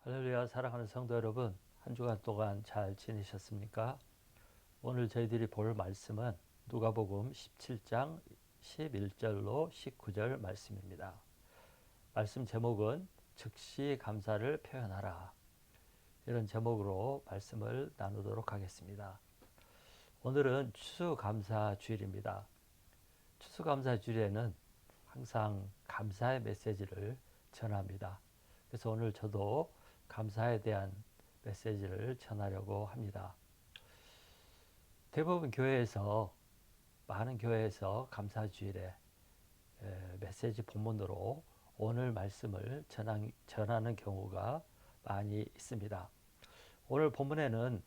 할렐루야, 사랑하는 성도 여러분, 한 주간 동안 잘 지내셨습니까? 오늘 저희들이 볼 말씀은 누가복음 17장 11절로 19절 말씀입니다. 말씀 제목은 즉시 감사를 표현하라. 이런 제목으로 말씀을 나누도록 하겠습니다. 오늘은 추수감사주일입니다. 추수감사주일에는 항상 감사의 메시지를 전합니다. 그래서 오늘 저도 감사에 대한 메시지를 전하려고 합니다. 대부분 많은 교회에서 감사주일에 메시지 본문으로 오늘 말씀을 전하는 경우가 많이 있습니다. 오늘 본문에는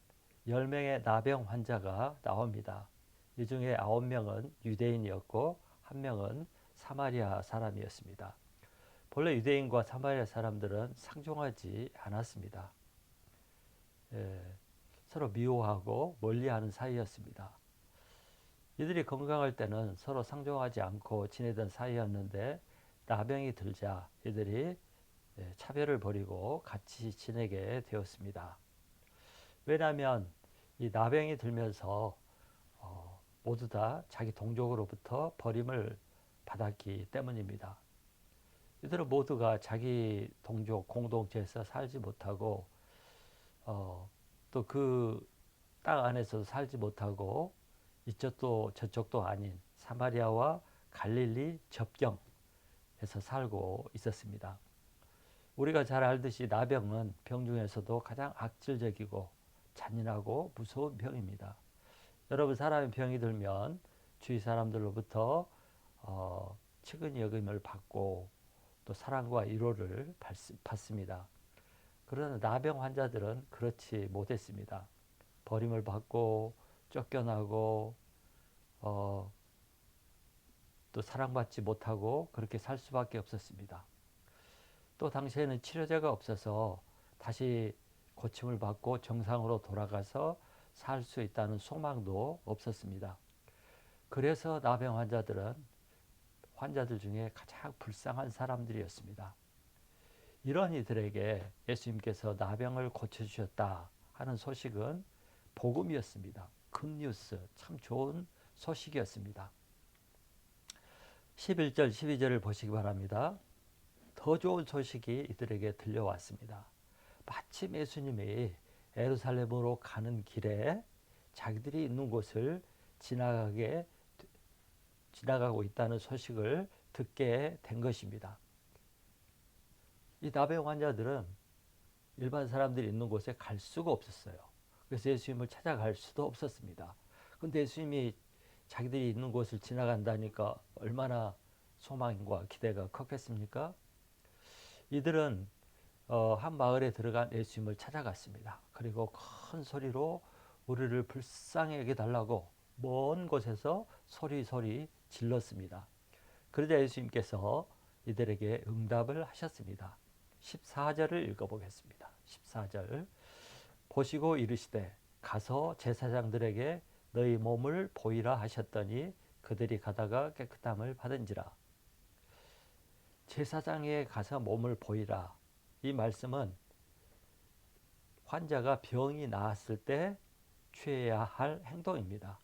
10명의 나병 환자가 나옵니다. 이 중에 9명은 유대인이었고 1명은 사마리아 사람이었습니다. 본래 유대인과 사마리아 사람들은 상종하지 않았습니다. 서로 미워하고 멀리하는 사이였습니다. 이들이 건강할 때는 서로 상종하지 않고 지내던 사이였는데 나병이 들자 이들이 차별을 벌이고 같이 지내게 되었습니다. 왜냐하면 이 나병이 들면서 모두 다 자기 동족으로부터 버림을 받았기 때문입니다. 이들은 모두가 자기 동족 공동체에서 살지 못하고 또 그 땅 안에서 살지 못하고 이쪽도 저쪽도 아닌 사마리아와 갈릴리 접경에서 살고 있었습니다. 우리가 잘 알듯이 나병은 병 중에서도 가장 악질적이고 잔인하고 무서운 병입니다. 여러분, 사람이 병이 들면 주위 사람들로부터 측은히 여김을 받고 또 사랑과 위로를 받습니다. 그러나 나병 환자들은 그렇지 못했습니다. 버림을 받고 쫓겨나고 또 사랑받지 못하고 그렇게 살 수밖에 없었습니다. 또 당시에는 치료제가 없어서 다시 고침을 받고 정상으로 돌아가서 살 수 있다는 소망도 없었습니다. 그래서 나병 환자들 중에 가장 불쌍한 사람들이었습니다. 이런 이들에게 예수님께서 나병을 고쳐주셨다 하는 소식은 복음이었습니다. 굿뉴스, 참 좋은 소식이었습니다. 11절, 12절을 보시기 바랍니다. 더 좋은 소식이 이들에게 들려왔습니다. 마침 예수님이 예루살렘으로 가는 길에 자기들이 있는 곳을 지나가고 있다는 소식을 듣게 된 것입니다. 이 나병 환자들은 일반 사람들이 있는 곳에 갈 수가 없었어요. 그래서 예수님을 찾아갈 수도 없었습니다. 그런데 예수님이 자기들이 있는 곳을 지나간다니까 얼마나 소망과 기대가 컸겠습니까? 이들은 한 마을에 들어간 예수님을 찾아갔습니다. 그리고 큰 소리로 우리를 불쌍히 여겨 달라고 먼 곳에서 소리 질렀습니다. 그러자 예수님께서 이들에게 응답을 하셨습니다. 14절을 읽어보겠습니다. 14절 보시고 이르시되 가서 제사장들에게 너희 몸을 보이라 하셨더니 그들이 가다가 깨끗함을 받은지라. 제사장에 가서 몸을 보이라. 이 말씀은 환자가 병이 나았을 때 취해야 할 행동입니다.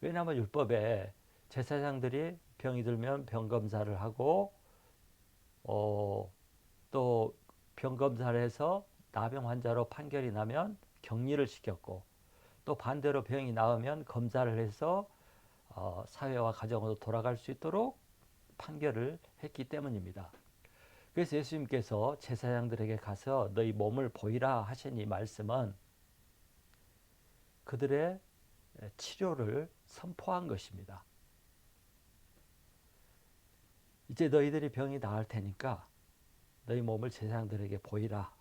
왜냐하면 율법에 제사장들이 병이 들면 병 검사를 하고 또 병 검사를 해서 나병 환자로 판결이 나면 격리를 시켰고 또 반대로 병이 나으면 검사를 해서 사회와 가정으로 돌아갈 수 있도록 판결을 했기 때문입니다. 그래서 예수님께서 제사장들에게 가서 너희 몸을 보이라 하신 이 말씀은 그들의 치료를 선포한 것입니다. 이제 너희들이 병이 나을 테니까 너희 몸을 제사장들에게 보이라.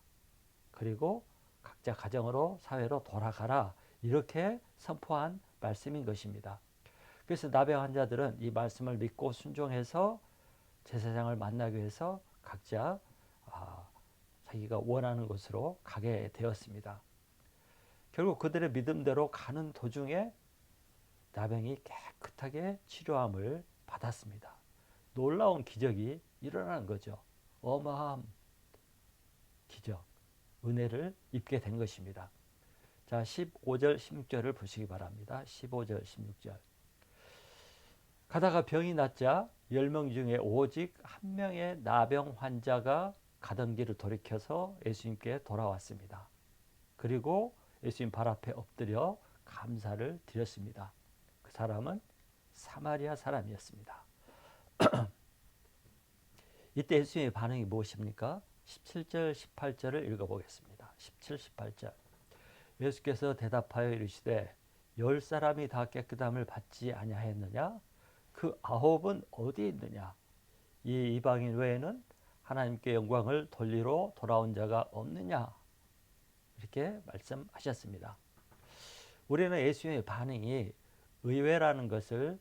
그리고 각자 가정으로 사회로 돌아가라. 이렇게 선포한 말씀인 것입니다. 그래서 나병 환자들은 이 말씀을 믿고 순종해서 제사장을 만나기 위해서 각자 자기가 원하는 곳으로 가게 되었습니다. 결국 그들의 믿음대로 가는 도중에 나병이 깨끗하게 치료함을 받았습니다. 놀라운 기적이 일어나는 거죠. 어마어마한 기적, 은혜를 입게 된 것입니다. 자, 15절, 16절을 보시기 바랍니다. 15절, 16절. 가다가 병이 낫자 10명 중에 오직 한 명의 나병 환자가 가던 길을 돌이켜서 예수님께 돌아왔습니다. 그리고 예수님 발 앞에 엎드려 감사를 드렸습니다. 그 사람은 사마리아 사람이었습니다. 이때 예수님의 반응이 무엇입니까? 17절, 18절을 읽어보겠습니다. 17, 18절. 예수께서 대답하여 이르시되 10사람이 다 깨끗함을 받지 아니하였느냐? 그 9은 어디 있느냐? 이 이방인 외에는 하나님께 영광을 돌리러 돌아온 자가 없느냐? 이렇게 말씀하셨습니다. 우리는 예수님의 반응이 의외라는 것을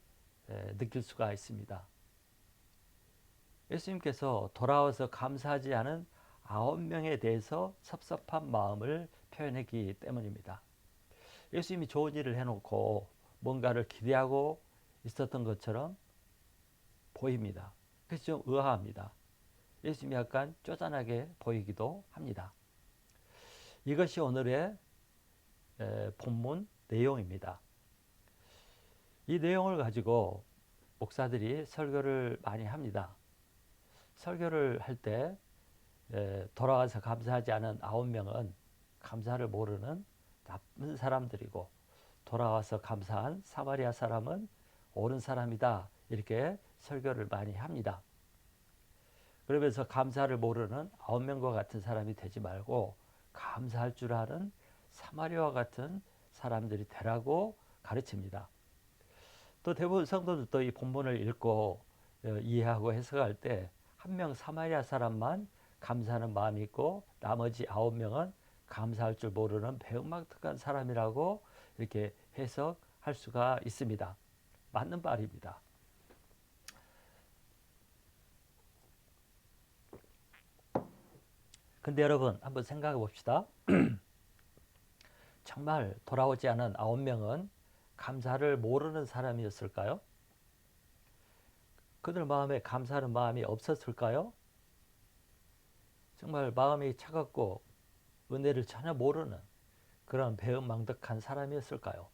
느낄 수가 있습니다. 예수님께서 돌아와서 감사하지 않은 9명에 대해서 섭섭한 마음을 표현했기 때문입니다. 예수님이 좋은 일을 해놓고 뭔가를 기대하고 있었던 것처럼 보입니다. 그래서 좀 의아합니다. 예수님이 약간 쪼잔하게 보이기도 합니다. 이것이 오늘의 본문 내용입니다. 이 내용을 가지고 목사들이 설교를 많이 합니다. 설교를 할 때 돌아와서 감사하지 않은 9명은 감사를 모르는 나쁜 사람들이고, 돌아와서 감사한 사마리아 사람은 옳은 사람이다, 이렇게 설교를 많이 합니다. 그러면서 감사를 모르는 9명과 같은 사람이 되지 말고 감사할 줄 아는 사마리아와 같은 사람들이 되라고 가르칩니다. 또 대부분 성도들도 이 본문을 읽고 이해하고 해석할 때 한 명 사마리아 사람만 감사하는 마음이 있고 나머지 9명은 감사할 줄 모르는 배은망덕한 사람이라고 이렇게 해석할 수가 있습니다. 맞는 말입니다. 근데 여러분 한번 생각해 봅시다. 정말 돌아오지 않은 9명은 감사를 모르는 사람이었을까요? 그들 마음에 감사하는 마음이 없었을까요? 정말 마음이 차갑고 은혜를 전혀 모르는 그런 배은망덕한 사람이었을까요?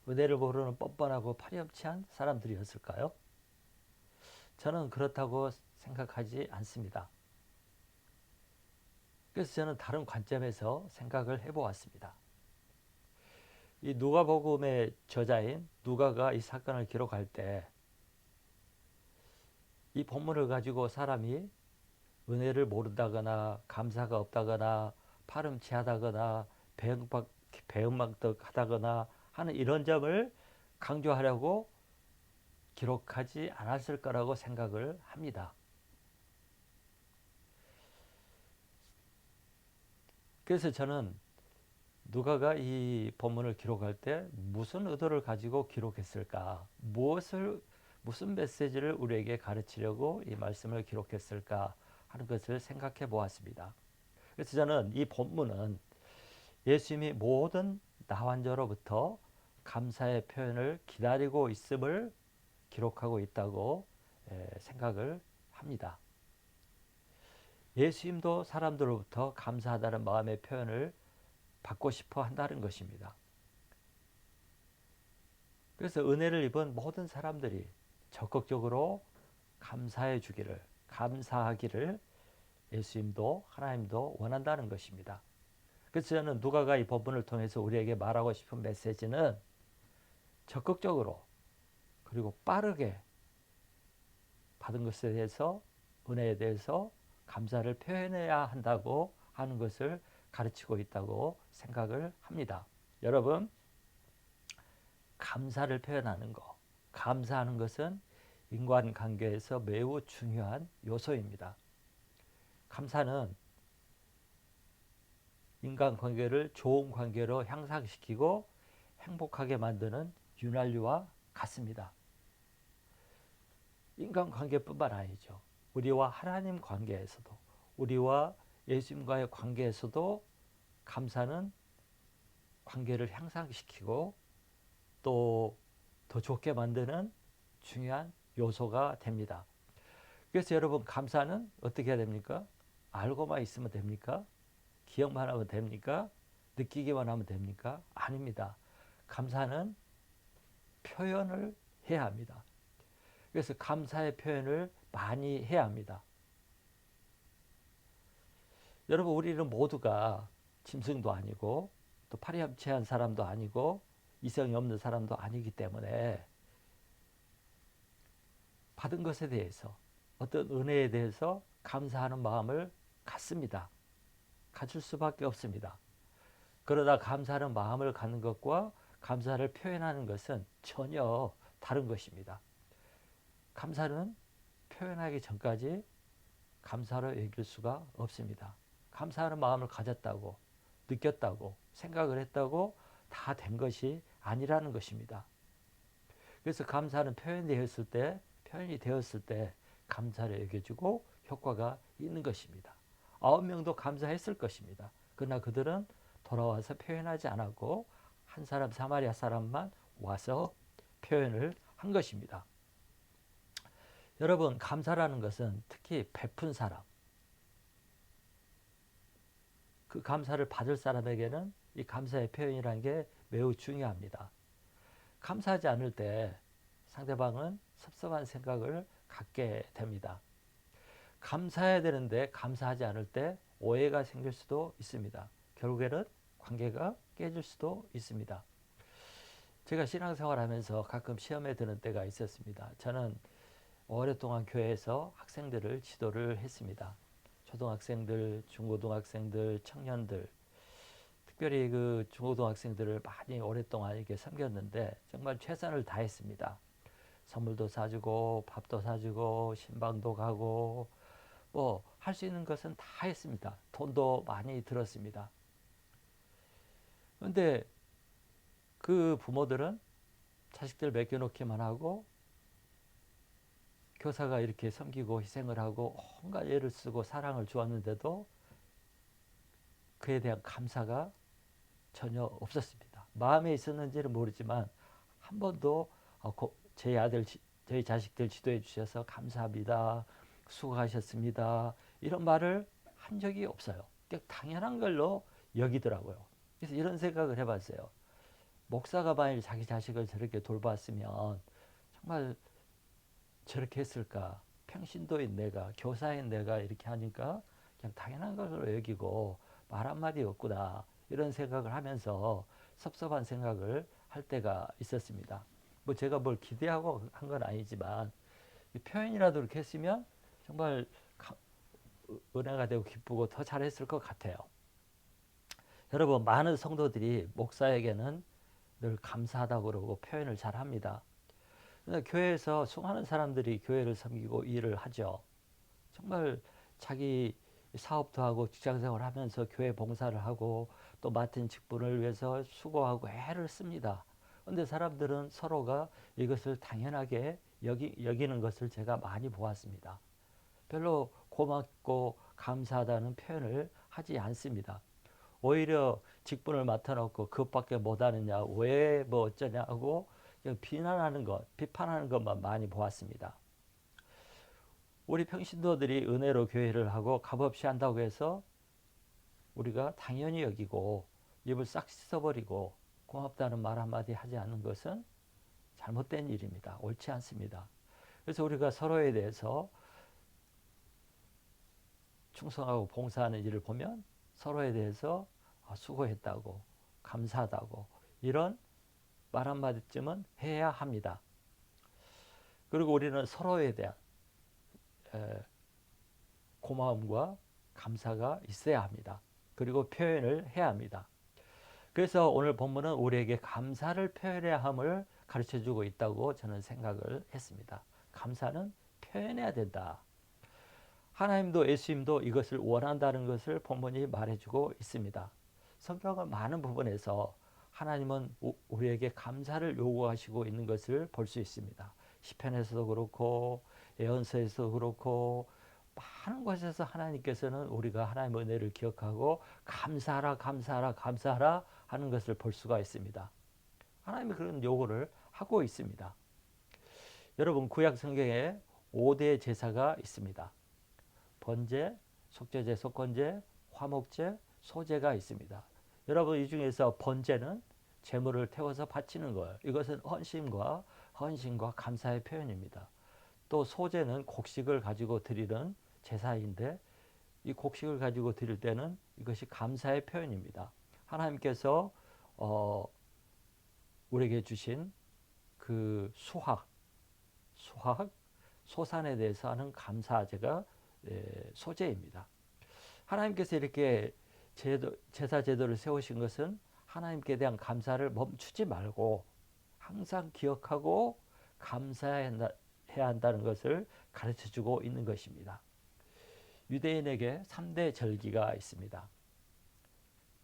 은혜를 모르는 뻔뻔하고 파렴치한 사람들이었을까요? 저는 그렇다고 생각하지 않습니다. 그래서 저는 다른 관점에서 생각을 해보았습니다. 이 누가복음의 저자인 누가가 이 사건을 기록할 때 이 본문을 가지고 사람이 은혜를 모른다거나 감사가 없다거나 파렴치하다거나 배은망덕하다거나 하는 이런 점을 강조하려고 기록하지 않았을 거라고 생각을 합니다. 그래서 저는 누가가 이 본문을 기록할 때 무슨 의도를 가지고 기록했을까? 무슨 메시지를 우리에게 가르치려고 이 말씀을 기록했을까 하는 것을 생각해 보았습니다. 그래서 저는 이 본문은 예수님이 모든 나환자로부터 감사의 표현을 기다리고 있음을 기록하고 있다고 생각을 합니다. 예수님도 사람들로부터 감사하다는 마음의 표현을 받고 싶어 한다는 것입니다. 그래서 은혜를 입은 모든 사람들이 적극적으로 감사해 주기를, 감사하기를 예수님도 하나님도 원한다는 것입니다. 그래서 저는 누가가 이 본문을 통해서 우리에게 말하고 싶은 메시지는 적극적으로 그리고 빠르게 받은 것에 대해서, 은혜에 대해서 감사를 표현해야 한다고 하는 것을 가르치고 있다고 생각을 합니다. 여러분, 감사를 표현하는 것, 감사하는 것은 인간관계에서 매우 중요한 요소입니다. 감사는 인간관계를 좋은 관계로 향상시키고 행복하게 만드는 윤활유와 같습니다. 인간관계뿐만 아니죠. 우리와 하나님 관계에서도, 우리와 예수님과의 관계에서도 감사는 관계를 향상시키고 또 더 좋게 만드는 중요한 요소가 됩니다. 그래서 여러분, 감사는 어떻게 해야 됩니까? 알고만 있으면 됩니까? 기억만 하면 됩니까? 느끼기만 하면 됩니까? 아닙니다. 감사는 표현을 해야 합니다. 그래서 감사의 표현을 많이 해야 합니다. 여러분, 우리는 모두가 짐승도 아니고 또 파리함체한 사람도 아니고 이성이 없는 사람도 아니기 때문에 받은 것에 대해서 어떤 은혜에 대해서 감사하는 마음을 갖습니다. 가질 수밖에 없습니다. 그러다 감사하는 마음을 갖는 것과 감사를 표현하는 것은 전혀 다른 것입니다. 감사는 표현하기 전까지 감사로 여길 수가 없습니다. 감사하는 마음을 가졌다고, 느꼈다고, 생각을 했다고 다 된 것이 아니라는 것입니다. 그래서 감사는 표현이 되었을 때 감사를 여겨주고 효과가 있는 것입니다. 9명도 감사했을 것입니다. 그러나 그들은 돌아와서 표현하지 않았고 한 사람 사마리아 사람만 와서 표현을 한 것입니다. 여러분, 감사라는 것은 특히 베푼 사람, 그 감사를 받을 사람에게는 이 감사의 표현이라는 게 매우 중요합니다. 감사하지 않을 때 상대방은 섭섭한 생각을 갖게 됩니다. 감사해야 되는데 감사하지 않을 때 오해가 생길 수도 있습니다. 결국에는 관계가 깨질 수도 있습니다. 제가 신앙생활 하면서 가끔 시험에 드는 때가 있었습니다. 저는 오랫동안 교회에서 학생들을 지도를 했습니다. 초등학생들, 중고등학생들, 청년들, 특별히 그 중고등학생들을 많이 오랫동안 이렇게 섬겼는데 정말 최선을 다했습니다. 선물도 사주고 밥도 사주고 신방도 가고 뭐 할 수 있는 것은 다 했습니다. 돈도 많이 들었습니다. 그런데 그 부모들은 자식들 맡겨놓기만 하고 교사가 이렇게 섬기고 희생을 하고 온갖 애를 쓰고 사랑을 주었는데도 그에 대한 감사가 전혀 없었습니다. 마음에 있었는지는 모르지만 한 번도 저희 자식들 지도해 주셔서 감사합니다. 수고하셨습니다. 이런 말을 한 적이 없어요. 당연한 걸로 여기더라고요. 그래서 이런 생각을 해봤어요. 목사가 만일 자기 자식을 저렇게 돌봤으면 정말 저렇게 했을까? 평신도인 내가, 교사인 내가 이렇게 하니까 그냥 당연한 걸로 여기고 말 한마디 없구나. 이런 생각을 하면서 섭섭한 생각을 할 때가 있었습니다. 뭐 제가 뭘 기대하고 한 건 아니지만 표현이라도 이렇게 했으면 정말 은혜가 되고 기쁘고 더 잘했을 것 같아요. 여러분, 많은 성도들이 목사에게는 늘 감사하다고 그러고 표현을 잘 합니다. 교회에서 수많은 사람들이 교회를 섬기고 일을 하죠. 정말 자기 사업도 하고 직장생활을 하면서 교회 봉사를 하고 또 맡은 직분을 위해서 수고하고 애를 씁니다. 그런데 사람들은 서로가 이것을 당연하게 여기는 것을 제가 많이 보았습니다. 별로 고맙고 감사하다는 표현을 하지 않습니다. 오히려 직분을 맡아놓고 그것밖에 못하느냐, 왜 뭐 어쩌냐고 비난하는 것, 비판하는 것만 많이 보았습니다. 우리 평신도들이 은혜로 교회를 하고 값없이 한다고 해서 우리가 당연히 여기고 입을 싹 씻어버리고 고맙다는 말 한마디 하지 않는 것은 잘못된 일입니다. 옳지 않습니다. 그래서 우리가 서로에 대해서 충성하고 봉사하는 일을 보면 서로에 대해서 수고했다고, 감사하다고 이런 말 한마디쯤은 해야 합니다. 그리고 우리는 서로에 대한 고마움과 감사가 있어야 합니다. 그리고 표현을 해야 합니다. 그래서 오늘 본문은 우리에게 감사를 표현해야 함을 가르쳐주고 있다고 저는 생각을 했습니다. 감사는 표현해야 된다. 하나님도 예수님도 이것을 원한다는 것을 본문이 말해주고 있습니다. 성경은 많은 부분에서 하나님은 우리에게 감사를 요구하시고 있는 것을 볼 수 있습니다. 시편에서도 그렇고 예언서에서도 그렇고 많은 곳에서 하나님께서는 우리가 하나님의 은혜를 기억하고 감사하라 감사하라 감사하라 하는 것을 볼 수가 있습니다. 하나님이 그런 요구를 하고 있습니다. 여러분, 구약 성경에 5대 제사가 있습니다. 번제, 속죄제, 속건제, 화목제, 소제가 있습니다. 여러분 이 중에서 번제는 제물을 태워서 바치는 거예요. 이것은 헌신과 감사의 표현입니다. 또 소제는 곡식을 가지고 드리는 제사인데 이 곡식을 가지고 드릴 때는 이것이 감사의 표현입니다. 하나님께서 우리에게 주신 그 수확, 소산에 대해서 하는 감사제가 소제입니다. 하나님께서 이렇게 제사 제도를 세우신 것은 하나님께 대한 감사를 멈추지 말고 항상 기억하고 감사해야 한다는 것을 가르쳐주고 있는 것입니다. 유대인에게 3대 절기가 있습니다.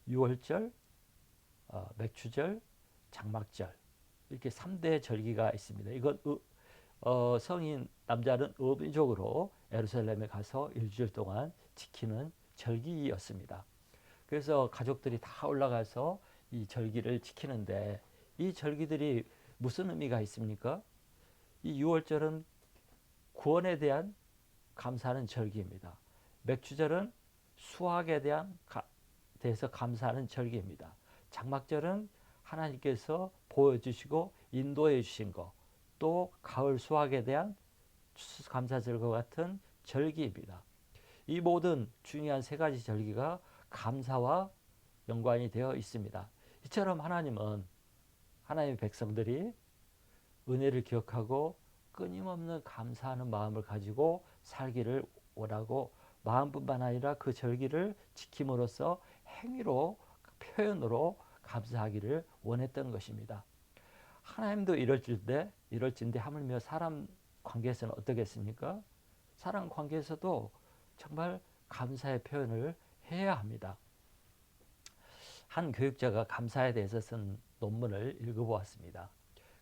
유월절, 맥추절, 장막절 이렇게 3대 절기가 있습니다. 이건 성인 남자는 의무적으로 예루살렘에 가서 일주일 동안 지키는 절기였습니다. 그래서 가족들이 다 올라가서 이 절기를 지키는데 이 절기들이 무슨 의미가 있습니까? 이 유월절은 구원에 대한 감사하는 절기입니다. 맥주절은 수확에 대해서 감사하는 절기입니다. 장막절은 하나님께서 보여주시고 인도해 주신 것, 또 가을 수확에 대한 감사절과 같은 절기입니다. 이 모든 중요한 세 가지 절기가 감사와 연관이 되어 있습니다. 이처럼 하나님은 하나님의 백성들이 은혜를 기억하고 끊임없는 감사하는 마음을 가지고 살기를 원하고 마음뿐만 아니라 그 절기를 지킴으로써 행위로 표현으로 감사하기를 원했던 것입니다. 하나님도 이럴진데 하물며 사람 관계에서는 어떻겠습니까? 사람 관계에서도 정말 감사의 표현을 해야 합니다. 한 교육자가 감사에 대해서 쓴 논문을 읽어보았습니다.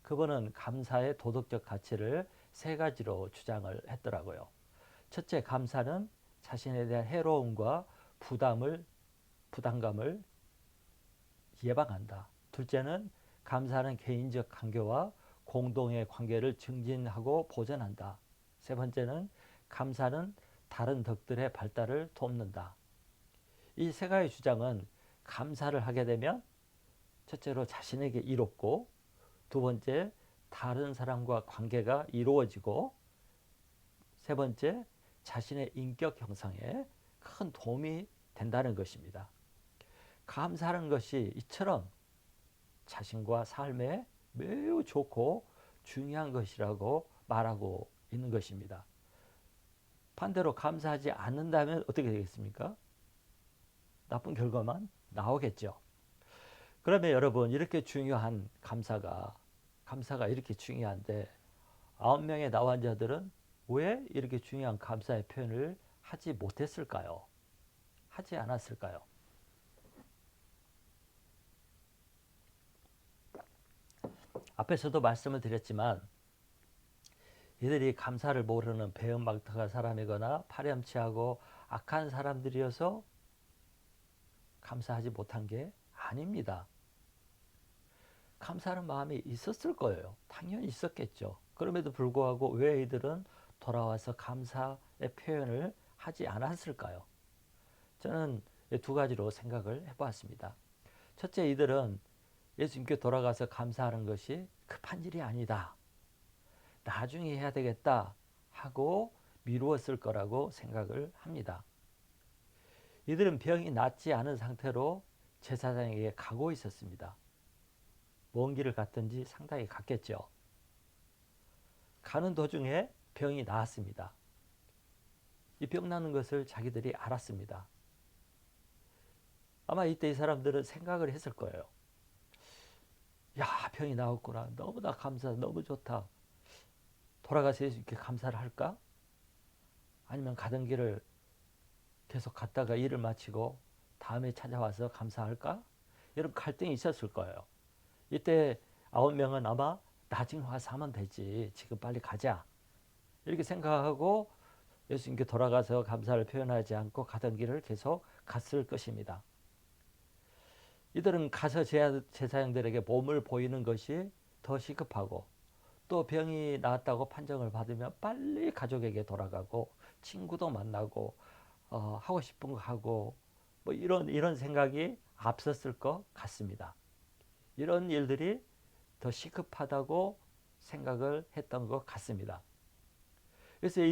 그분은 감사의 도덕적 가치를 세 가지로 주장을 했더라고요. 첫째, 감사는 자신에 대한 해로움과 부담감을 예방한다. 둘째는 감사는 개인적 관계와 공동의 관계를 증진하고 보존한다. 세 번째는 감사는 다른 덕들의 발달을 돕는다. 이 세 가지 주장은 감사를 하게 되면 첫째로 자신에게 이롭고 두 번째 다른 사람과 관계가 이루어지고 세 번째 자신의 인격 형성에 큰 도움이 된다는 것입니다. 감사하는 것이 이처럼 자신과 삶에 매우 좋고 중요한 것이라고 말하고 있는 것입니다. 반대로 감사하지 않는다면 어떻게 되겠습니까? 나쁜 결과만 나오겠죠. 그러면 여러분 이렇게 중요한 감사가 이렇게 중요한데 9명의 나환자들은 왜 이렇게 중요한 감사의 표현을 하지 못했을까요? 하지 않았을까요? 앞에서도 말씀을 드렸지만 이들이 감사를 모르는 배은망덕한 사람이거나 파렴치하고 악한 사람들이어서 감사하지 못한 게 아닙니다. 감사하는 마음이 있었을 거예요. 당연히 있었겠죠. 그럼에도 불구하고 왜 이들은 돌아와서 감사의 표현을 하지 않았을까요? 저는 두 가지로 생각을 해보았습니다. 첫째, 이들은 예수님께 돌아가서 감사하는 것이 급한 일이 아니다. 나중에 해야 되겠다 하고 미루었을 거라고 생각을 합니다. 이들은 병이 낫지 않은 상태로 제사장에게 가고 있었습니다. 먼 길을 갔든지 상당히 갔겠죠. 가는 도중에 병이 나았습니다. 이 병 나는 것을 자기들이 알았습니다. 아마 이때 이 사람들은 생각을 했을 거예요. 야, 병이 나왔구나. 너무나 감사, 너무 좋다. 돌아가서 예수님께 감사를 할까? 아니면 가던 길을 계속 갔다가 일을 마치고 다음에 찾아와서 감사할까? 이런 갈등이 있었을 거예요. 이때 9명은 아마 나중에 와서 하면 되지. 지금 빨리 가자. 이렇게 생각하고 예수님께 돌아가서 감사를 표현하지 않고 가던 길을 계속 갔을 것입니다. 이들은 가서 제사장들에게 몸을 보이는 것이 더 시급하고 또 병이 나았다고 판정을 받으면 빨리 가족에게 돌아가고 친구도 만나고 하고 싶은 거 하고 뭐 이런 생각이 앞섰을 것 같습니다. 이런 일들이 더 시급하다고 생각을 했던 것 같습니다. 그래서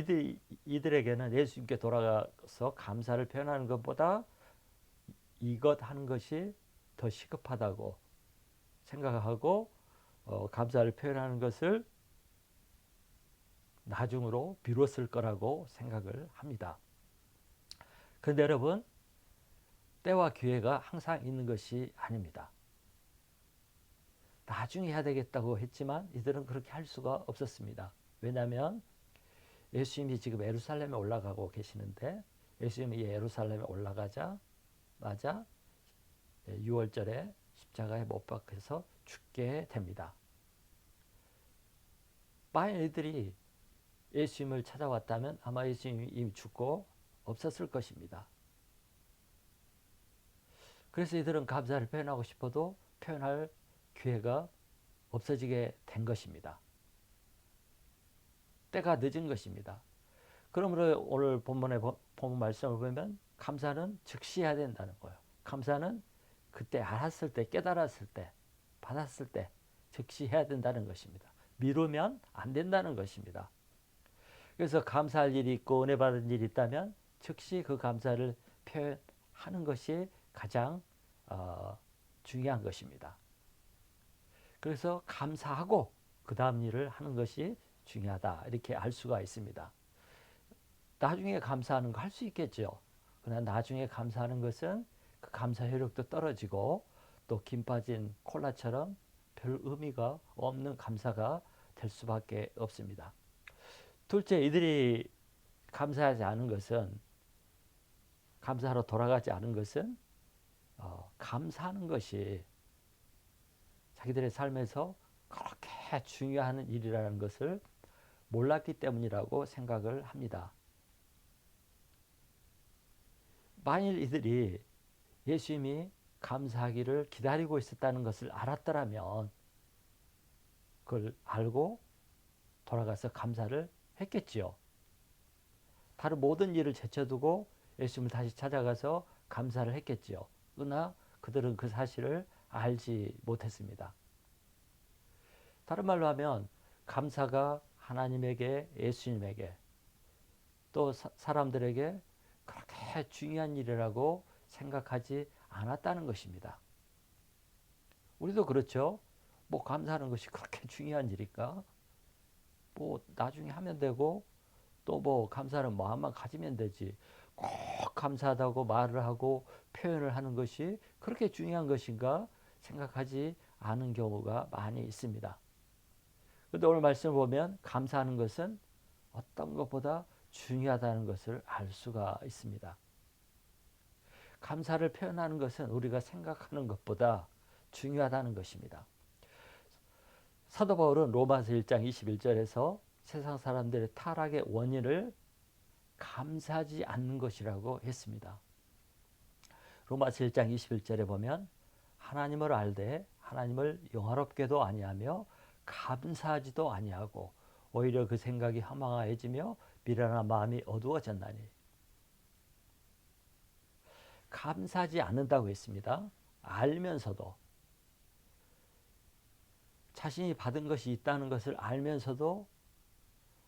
이들에게는 예수님께 돌아가서 감사를 표현하는 것보다 이것 하는 것이 더 시급하다고 생각하고 감사를 표현하는 것을 나중으로 미뤘을 거라고 생각을 합니다. 그런데 여러분, 때와 기회가 항상 있는 것이 아닙니다. 나중에 해야 되겠다고 했지만 이들은 그렇게 할 수가 없었습니다. 왜냐하면 예수님이 지금 예루살렘에 올라가고 계시는데 예수님이 예루살렘에 올라가자마자 6월절에 십자가에 못 박혀서 죽게 됩니다. 만약 이들이 예수님을 찾아왔다면 아마 예수님이 이미 죽고 없었을 것입니다. 그래서 이들은 감사를 표현하고 싶어도 표현할 기회가 없어지게 된 것입니다. 때가 늦은 것입니다. 그러므로 오늘 본문의 본문 말씀을 보면 감사는 즉시 해야 된다는 거예요. 감사는 그때 알았을 때, 깨달았을 때, 받았을 때 즉시 해야 된다는 것입니다. 미루면 안 된다는 것입니다. 그래서 감사할 일이 있고 은혜 받은 일이 있다면 즉시 그 감사를 표현하는 것이 가장 중요한 것입니다. 그래서 감사하고 그 다음 일을 하는 것이 중요하다 이렇게 알 수가 있습니다. 나중에 감사하는 거 할 수 있겠죠. 그러나 나중에 감사하는 것은 그 감사 효력도 떨어지고 또 김 빠진 콜라처럼 별 의미가 없는 감사가 될 수밖에 없습니다. 둘째, 이들이 감사하지 않은 것은 감사하러 돌아가지 않은 것은 감사하는 것이 자기들의 삶에서 그렇게 중요한 일이라는 것을 몰랐기 때문이라고 생각을 합니다. 만일 이들이 예수님이 감사하기를 기다리고 있었다는 것을 알았더라면 그걸 알고 돌아가서 감사를 했겠지요. 다른 모든 일을 제쳐두고 예수님을 다시 찾아가서 감사를 했겠지요. 그러나 그들은 그 사실을 알지 못했습니다. 다른 말로 하면 감사가 하나님에게, 예수님에게, 또 사람들에게 그렇게 중요한 일이라고 생각하지 않았다는 것입니다. 우리도 그렇죠. 뭐 감사하는 것이 그렇게 중요한 일일까? 뭐 나중에 하면 되고 또 뭐 감사는 마음만 가지면 되지. 꼭 감사하다고 말을 하고 표현을 하는 것이 그렇게 중요한 것인가 생각하지 않은 경우가 많이 있습니다. 그런데 오늘 말씀을 보면 감사하는 것은 어떤 것보다 중요하다는 것을 알 수가 있습니다. 감사를 표현하는 것은 우리가 생각하는 것보다 중요하다는 것입니다. 사도 바울은 로마서 1장 21절에서 세상 사람들의 타락의 원인을 감사하지 않는 것이라고 했습니다. 로마서 1장 21절에 보면 하나님을 알되 하나님을 영화롭게도 아니하며 감사하지도 아니하고 오히려 그 생각이 허망하여지며 미련한 마음이 어두워졌나니. 감사하지 않는다고 했습니다. 알면서도 자신이 받은 것이 있다는 것을 알면서도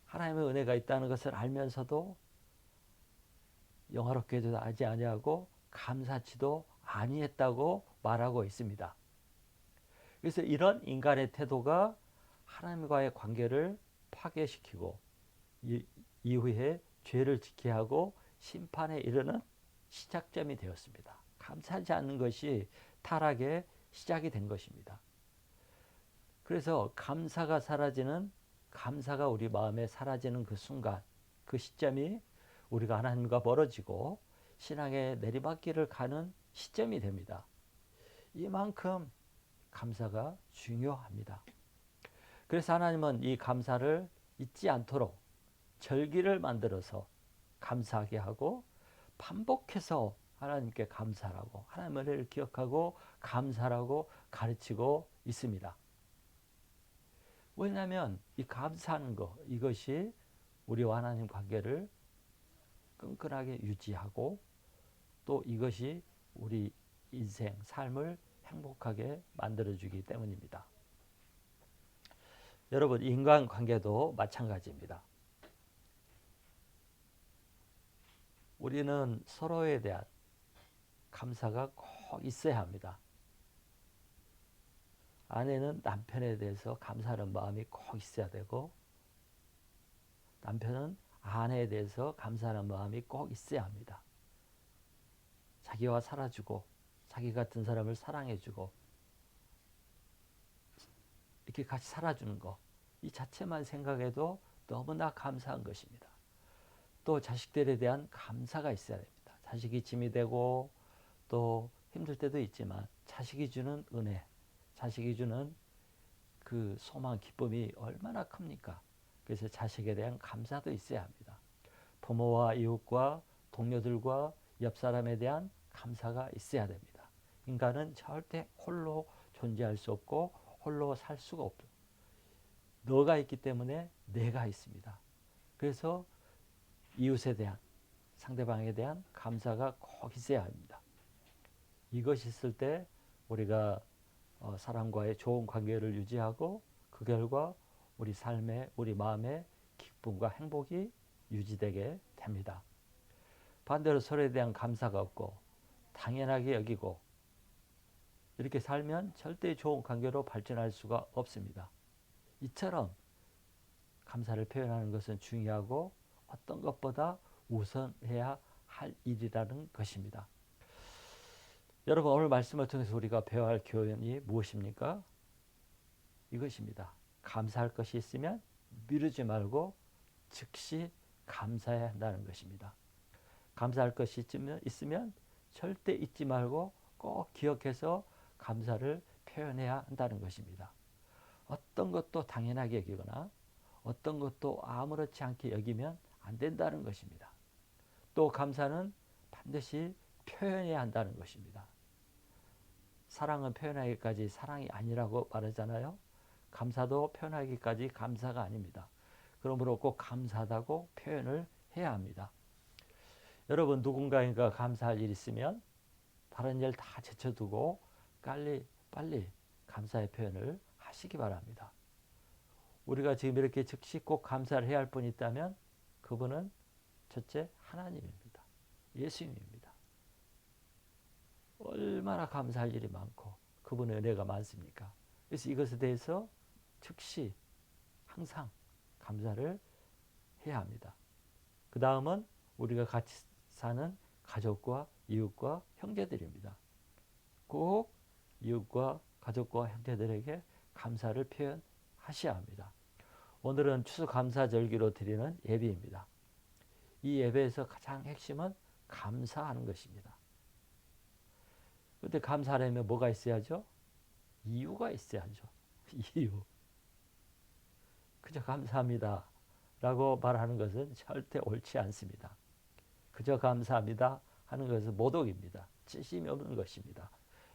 하나님의 은혜가 있다는 것을 알면서도 영화롭게도 하지 아니하고 감사치도 아니했다고 말하고 있습니다. 그래서 이런 인간의 태도가 하나님과의 관계를 파괴시키고 이후에 죄를 짓게 하고 심판에 이르는 시작점이 되었습니다. 감사하지 않는 것이 타락의 시작이 된 것입니다. 그래서 감사가 우리 마음에 사라지는 그 순간, 그 시점이 우리가 하나님과 멀어지고 신앙의 내리막길을 가는 시점이 됩니다. 이만큼 감사가 중요합니다. 그래서 하나님은 이 감사를 잊지 않도록 절기를 만들어서 감사하게 하고 반복해서 하나님께 감사하라고 하나님의 은혜를 기억하고 감사하라고 가르치고 있습니다. 왜냐하면 이 감사하는 것 이것이 우리와 하나님 관계를 끈끈하게 유지하고 또 이것이 우리 인생, 삶을 행복하게 만들어주기 때문입니다. 여러분, 인간관계도 마찬가지입니다. 우리는 서로에 대한 감사가 꼭 있어야 합니다. 아내는 남편에 대해서 감사하는 마음이 꼭 있어야 되고, 남편은 아내에 대해서 감사하는 마음이 꼭 있어야 합니다. 자기와 살아주고 자기 같은 사람을 사랑해주고 이렇게 같이 살아주는 거, 이 자체만 생각해도 너무나 감사한 것입니다. 또 자식들에 대한 감사가 있어야 됩니다. 자식이 짐이 되고 또 힘들 때도 있지만 자식이 주는 은혜, 자식이 주는 그 소망, 기쁨이 얼마나 큽니까? 그래서 자식에 대한 감사도 있어야 합니다. 부모와 이웃과 동료들과 옆 사람에 대한 감사가 있어야 됩니다. 인간은 절대 홀로 존재할 수 없고 홀로 살 수가 없고 너가 있기 때문에 내가 있습니다. 그래서 이웃에 대한, 상대방에 대한 감사가 꼭 있어야 합니다. 이것이 있을 때 우리가 사람과의 좋은 관계를 유지하고 그 결과 우리 삶에, 우리 마음에 기쁨과 행복이 유지되게 됩니다. 반대로 서로에 대한 감사가 없고 당연하게 여기고 이렇게 살면 절대 좋은 관계로 발전할 수가 없습니다. 이처럼 감사를 표현하는 것은 중요하고 어떤 것보다 우선해야 할 일이라는 것입니다. 여러분, 오늘 말씀을 통해서 우리가 배워야 할 교훈이 무엇입니까? 이것입니다. 감사할 것이 있으면 미루지 말고 즉시 감사해야 한다는 것입니다. 감사할 것이 있으면 절대 잊지 말고 꼭 기억해서 감사를 표현해야 한다는 것입니다. 어떤 것도 당연하게 여기거나 어떤 것도 아무렇지 않게 여기면 안 된다는 것입니다. 또 감사는 반드시 표현해야 한다는 것입니다. 사랑은 표현하기까지 사랑이 아니라고 말하잖아요. 감사도 표현하기까지 감사가 아닙니다. 그러므로 꼭 감사하다고 표현을 해야 합니다. 여러분, 누군가가 감사할 일 있으면 다른 일 다 제쳐두고 빨리 감사의 표현을 하시기 바랍니다. 우리가 지금 이렇게 즉시 꼭 감사를 해야 할 분이 있다면 그분은 첫째 하나님입니다. 예수님입니다. 얼마나 감사할 일이 많고 그분의 은혜가 많습니까? 그래서 이것에 대해서 즉시 항상 감사를 해야 합니다. 그 다음은 우리가 같이 사는 가족과 이웃과 형제들입니다. 꼭 이웃과 가족과 형제들에게 감사를 표현하셔야 합니다. 오늘은 추수감사절기로 드리는 예배입니다. 이 예배에서 가장 핵심은 감사하는 것입니다. 그런데 감사하려면 뭐가 있어야죠? 이유가 있어야죠. 이유. 그저 감사합니다 라고 말하는 것은 절대 옳지 않습니다. 그저 감사합니다 하는 것은 모독입니다. 진심이 없는 것입니다.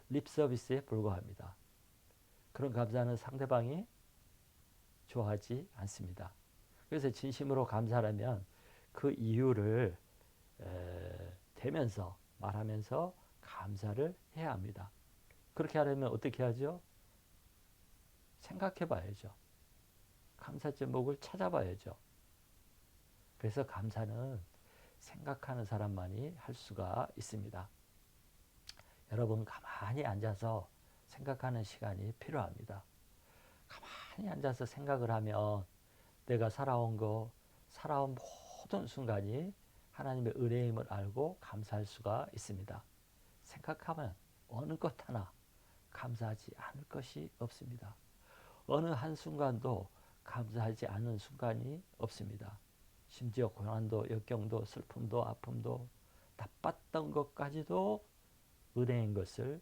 립 서비스에 불과합니다. 그런 감사는 상대방이 좋아하지 않습니다. 그래서 진심으로 감사하면 그 이유를 대면서 말하면서 감사를 해야 합니다. 그렇게 하려면 어떻게 하죠? 생각해 봐야죠. 감사 제목을 찾아봐야죠. 그래서 감사는 생각하는 사람만이 할 수가 있습니다. 여러분, 가만히 앉아서 생각하는 시간이 필요합니다. 가만히 앉아서 생각을 하면 내가 살아온 모든 순간이 하나님의 은혜임을 알고 감사할 수가 있습니다. 생각하면 어느 것 하나 감사하지 않을 것이 없습니다. 어느 한순간도 감사하지 않는 순간이 없습니다. 심지어 고난도, 역경도, 슬픔도, 아픔도, 나빴던 것까지도 은혜인 것을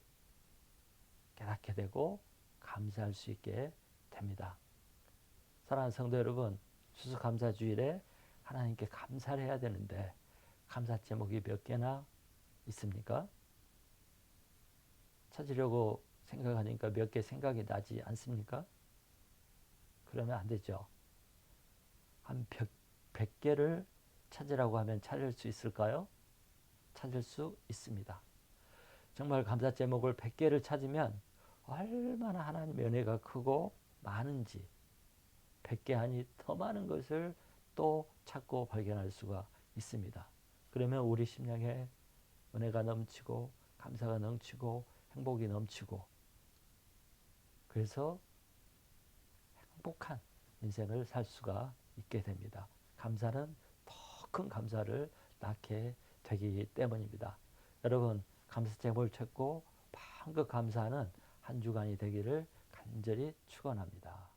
깨닫게 되고 감사할 수 있게 됩니다. 사랑하는 성도 여러분, 추수감사주일에 하나님께 감사를 해야 되는데 감사 제목이 몇 개나 있습니까? 찾으려고 생각하니까 몇 개 생각이 나지 않습니까? 그러면 안 되죠. 한 100개를 찾으라고 하면 찾을 수 있을까요? 찾을 수 있습니다. 정말 감사 제목을 100개를 찾으면 얼마나 하나님의 은혜가 크고 많은지 100개 아니 더 많은 것을 또 찾고 발견할 수가 있습니다. 그러면 우리 심령에 은혜가 넘치고 감사가 넘치고 행복이 넘치고 그래서 행복한 인생을 살 수가 있게 됩니다. 감사는 더 큰 감사를 낳게 되기 때문입니다. 여러분 감사 제목을 찾고 방긋 감사하는 한 주간이 되기를 간절히 축원합니다.